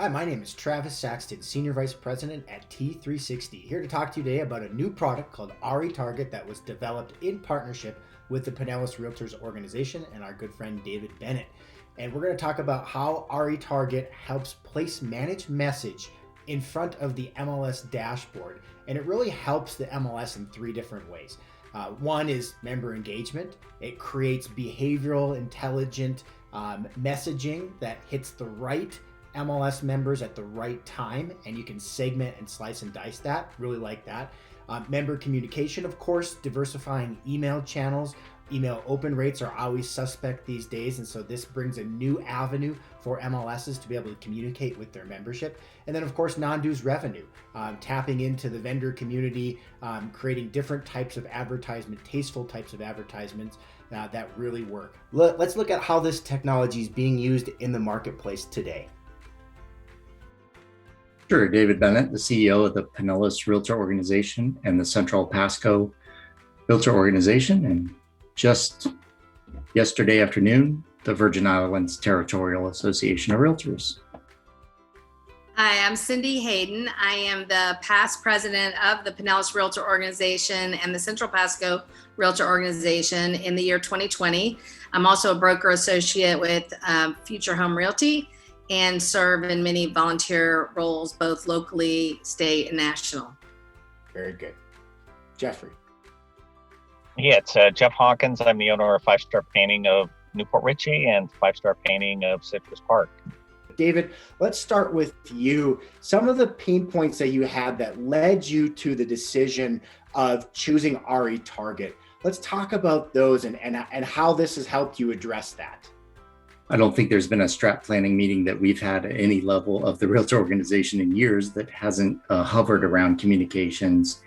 Hi, my name is Travis Saxton, Senior Vice President at T3Sixty, here to talk to you today about a new product called RE-Target that was developed in partnership with the Pinellas REALTOR Organization and our good friend David Bennett. And we're going to talk about how RE-Target helps place managed message in front of the MLS dashboard. And it really helps the MLS in three different ways. One is member engagement. It creates behavioral intelligent messaging that hits the right MLS members at the right time, and you can segment and slice and dice that. Really like that. Member communication, of course, diversifying email channels. Email open rates are always suspect these days, and so this brings a new avenue for MLSs to be able to communicate with their membership. And then, of course, non-dues revenue, tapping into the vendor community, creating different types of advertisement, tasteful types of advertisements that really work. Let's look at how this technology is being used in the marketplace today. Sure, David Bennett, the CEO of the Pinellas REALTOR Organization and the Central Pasco REALTOR Organization, and just yesterday afternoon, the Virgin Islands Territorial Association of Realtors. Hi, I'm Cindy Hayden. I am the past president of the Pinellas REALTOR Organization and the Central Pasco REALTOR Organization in the year 2020. I'm also a broker associate with Future Home Realty and serve in many volunteer roles, both locally, state, and national. Very good. Jeffrey. Yeah, it's Jeff Hawkins. I'm the owner of 5-Star Painting of Newport Richey and 5-Star Painting of Citrus Park. David, let's start with you. Some of the pain points that you had that led you to the decision of choosing RE-Target. Let's talk about those and how this has helped you address that. I don't think there's been a strat planning meeting that we've had at any level of the REALTOR organization in years that hasn't hovered around communications,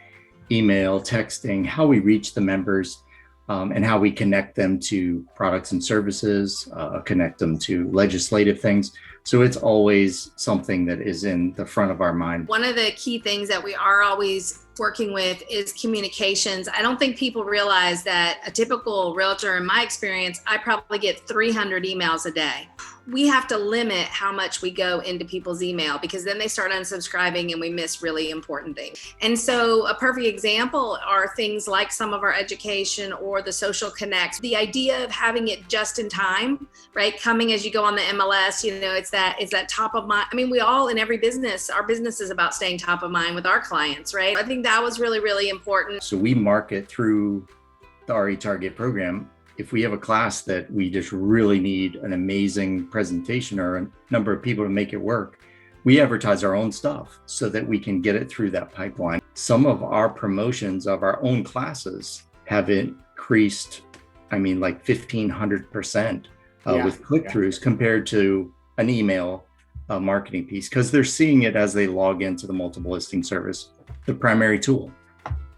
email, texting, how we reach the members, and how we connect them to products and services, connect them to legislative things. So it's always something that is in the front of our mind. One of the key things that we are always working with is communications. I don't think people realize that a typical realtor, in my experience, I probably get 300 emails a day. We have to limit how much we go into people's email because then they start unsubscribing and we miss really important things. And so a perfect example are things like some of our education or the social connects. The idea of having it just in time, right? Coming as you go on the MLS, it's that top of mind. I mean, we all in every business, our business is about staying top of mind with our clients, right? I think that was really, really important. So we market through the RE-Target program. If we have a class that we just really need an amazing presentation or a number of people to make it work, we advertise our own stuff so that we can get it through that pipeline. Some of our promotions of our own classes have increased, like 1,500% with click-throughs compared to an email marketing piece, because they're seeing it as they log into the multiple listing service, the primary tool.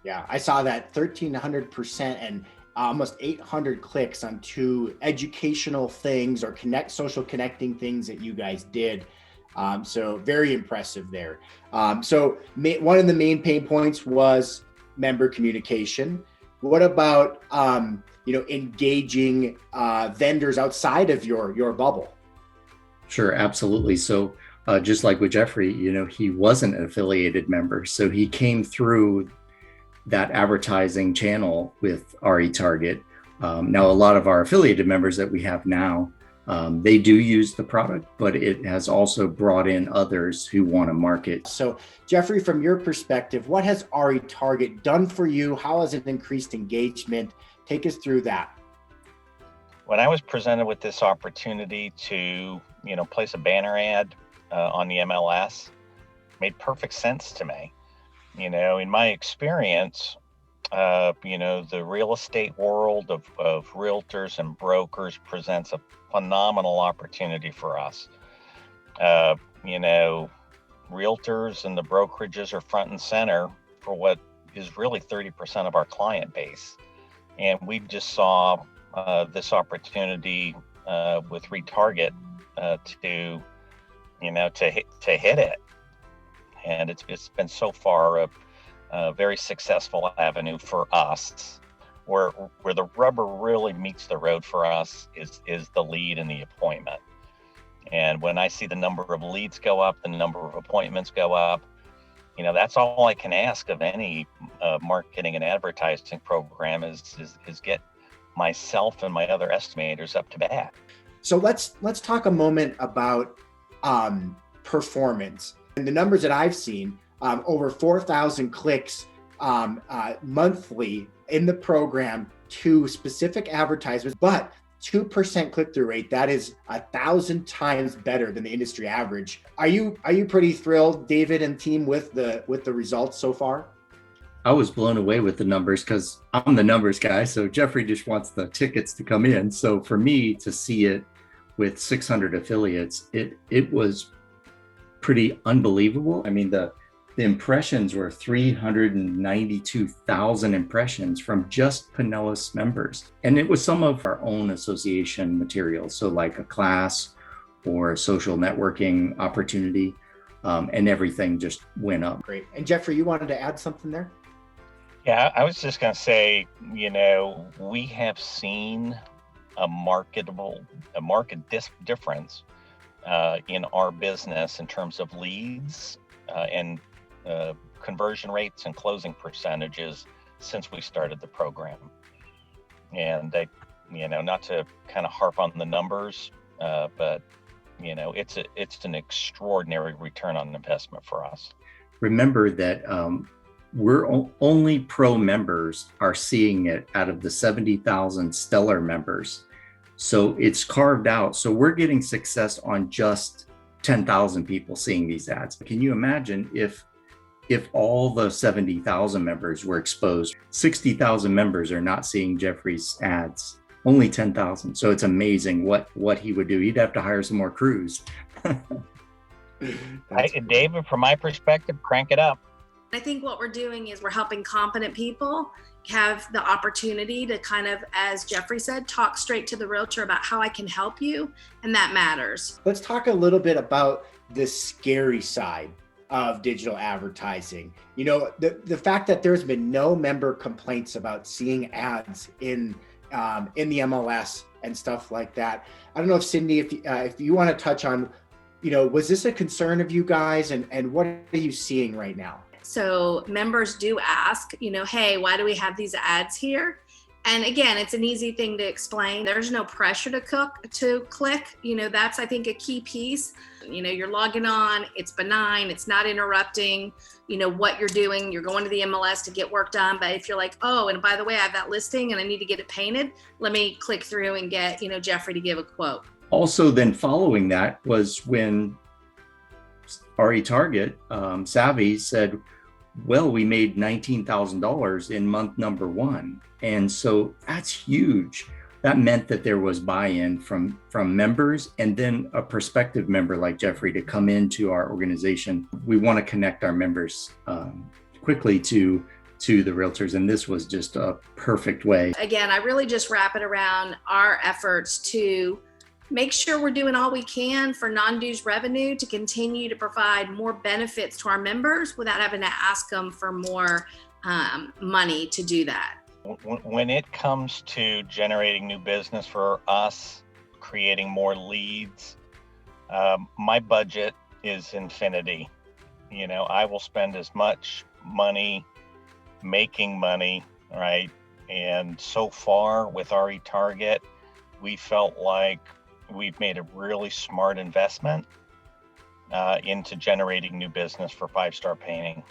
Yeah, I saw that 1,300% and almost 800 clicks on two educational things or social connecting things that you guys did. So very impressive there. So one of the main pain points was member communication. What about engaging vendors outside of your bubble? Sure, absolutely. So just like with Jeffrey, he wasn't an affiliated member. So he came through that advertising channel with RE-Target. Now, a lot of our affiliated members that we have now, they do use the product, but it has also brought in others who want to market. So Jeffrey, from your perspective, what has RE-Target done for you? How has it increased engagement? Take us through that. When I was presented with this opportunity to, place a banner ad on the MLS, made perfect sense to me. In my experience, the real estate world of realtors and brokers presents a phenomenal opportunity for us. Realtors and the brokerages are front and center for what is really 30% of our client base. And we just saw this opportunity with RE-Target to hit it. And it's been so far a very successful avenue for us. Where the rubber really meets the road for us is the lead and the appointment. And when I see the number of leads go up, the number of appointments go up, that's all I can ask of any marketing and advertising program is get myself and my other estimators up to bat. So let's talk a moment about performance. And the numbers that I've seen, over 4,000 clicks monthly in the program to specific advertisements, but 2% click-through rate. That is 1,000 times better than the industry average. Are you pretty thrilled, David and team, with the results so far? I was blown away with the numbers because I'm the numbers guy. So Jeffrey just wants the tickets to come in. So for me to see it with 600 affiliates, it was pretty unbelievable. I mean, the impressions were 392,000 impressions from just Pinellas members. And it was some of our own association materials. So like a class or a social networking opportunity, and everything just went up. Great. And Jeffrey, you wanted to add something there? Yeah, I was just going to say, we have seen a market difference in our business in terms of leads and conversion rates and closing percentages since we started the program. And not to kind of harp on the numbers, but it's an extraordinary return on investment for us. Remember that only pro members are seeing it out of the 70,000 stellar members. So it's carved out. So we're getting success on just 10,000 people seeing these ads. Can you imagine if all the 70,000 members were exposed? 60,000 members are not seeing Jeffrey's ads, only 10,000. So it's amazing what he would do. He'd have to hire some more crews. David, from my perspective, crank it up. I think what we're doing is we're helping competent people have the opportunity to kind of, as Jeffrey said, talk straight to the realtor about how I can help you. And that matters. Let's talk a little bit about the scary side of digital advertising. The fact that there's been no member complaints about seeing ads in the MLS and stuff like that. I don't know if Cindy, if you want to touch on, was this a concern of you guys, and what are you seeing right now? So members do ask, hey, why do we have these ads here? And again, it's an easy thing to explain. There's no pressure to click. That's, I think, a key piece. You're logging on, it's benign, it's not interrupting, what you're doing. You're going to the MLS to get work done. But if you're like, oh, and by the way, I have that listing and I need to get it painted, let me click through and get, Jeffrey to give a quote. Also, then following that was when RE Target, Savvy, said, well, we made $19,000 in month number 1. And so that's huge. That meant that there was buy-in from members, and then a prospective member like Jeffrey to come into our organization. We want to connect our members quickly to the realtors, and this was just a perfect way. Again, I really just wrap it around our efforts to make sure we're doing all we can for non-dues revenue to continue to provide more benefits to our members without having to ask them for more money to do that. When it comes to generating new business for us, creating more leads, my budget is infinity. I will spend as much money making money, right? And so far with RE Target, we felt like we've made a really smart investment into generating new business for 5 Star Painting.